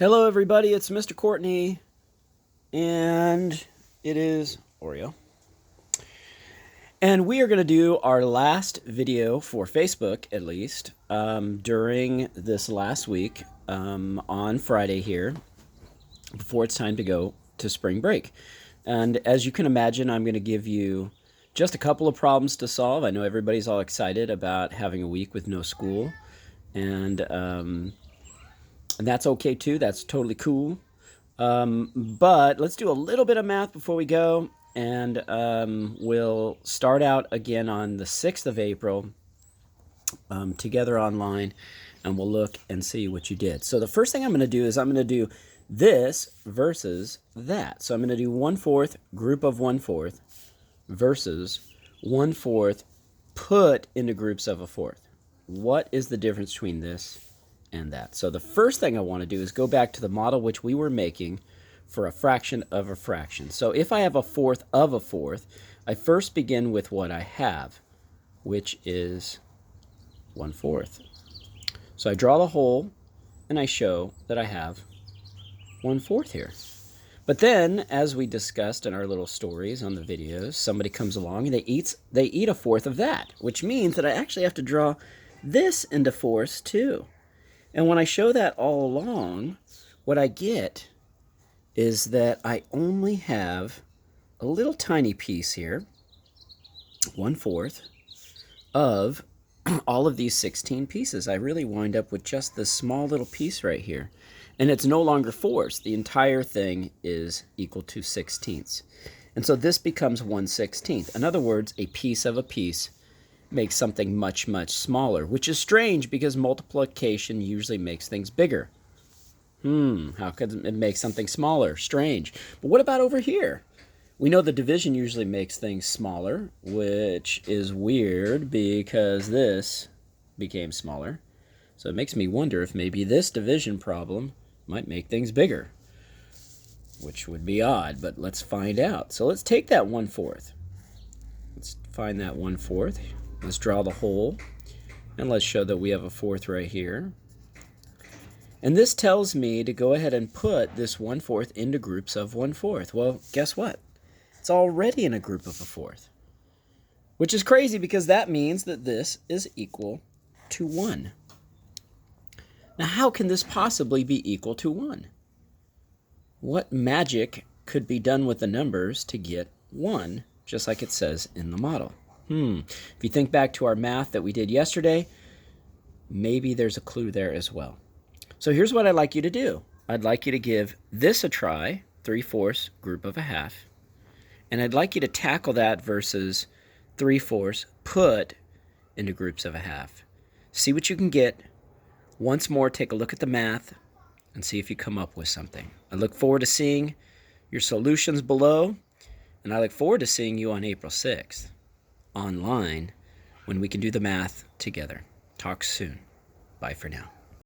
Hello, everybody. It's Mr. Courtney, and it is Oreo. And we are going to do our last video for Facebook, at least, during this last week on Friday here, before it's time to go to spring break. And as you can imagine, I'm going to give you just a couple of problems to solve. I know everybody's all excited about having a week with no school, and that's okay too. That's totally cool. But let's do a little bit of math before we go, and we'll start out again on the 6th of April together online, and we'll look and see what you did. So the first thing I'm going to do is I'm going to do this versus that. So I'm going to do 1/4 group of 1/4 versus 1/4 put into groups of a fourth. What is the difference between this and that? So the first thing I want to do is go back to the model which we were making for a fraction of a fraction. So if I have a fourth of a fourth, I first begin with what I have, which is 1/4. So I draw the hole and I show that I have 1/4 here. But then, as we discussed in our little stories on the videos, somebody comes along and they eat a fourth of that, which means that I actually have to draw this into fourths too. And when I show that all along, what I get is that I only have a little tiny piece here, 1/4, of all of these 16 pieces. I really wind up with just this small little piece right here. And it's no longer fourths. The entire thing is equal to 16ths. And so this becomes 1/16. In other words, a piece of a piece makes something much, much smaller, which is strange because multiplication usually makes things bigger. How could it make something smaller? Strange. But what about over here? We know the division usually makes things smaller, which is weird because this became smaller. So it makes me wonder if maybe this division problem might make things bigger, which would be odd, but let's find out. So let's take that 1/4. Let's find that 1/4. Let's draw the hole, and let's show that we have a fourth right here. And this tells me to go ahead and put this 1/4 into groups of 1/4. Well, guess what? It's already in a group of a fourth, which is crazy because that means that this is equal to 1. Now, how can this possibly be equal to 1? What magic could be done with the numbers to get 1, just like it says in the model? If you think back to our math that we did yesterday, maybe there's a clue there as well. So here's what I'd like you to do. I'd like you to give this a try, 3/4 group of a half, and I'd like you to tackle that versus 3/4 put into groups of a half. See what you can get. Once more, take a look at the math and see if you come up with something. I look forward to seeing your solutions below, and I look forward to seeing you on April 6th online when we can do the math together. Talk soon. Bye for now.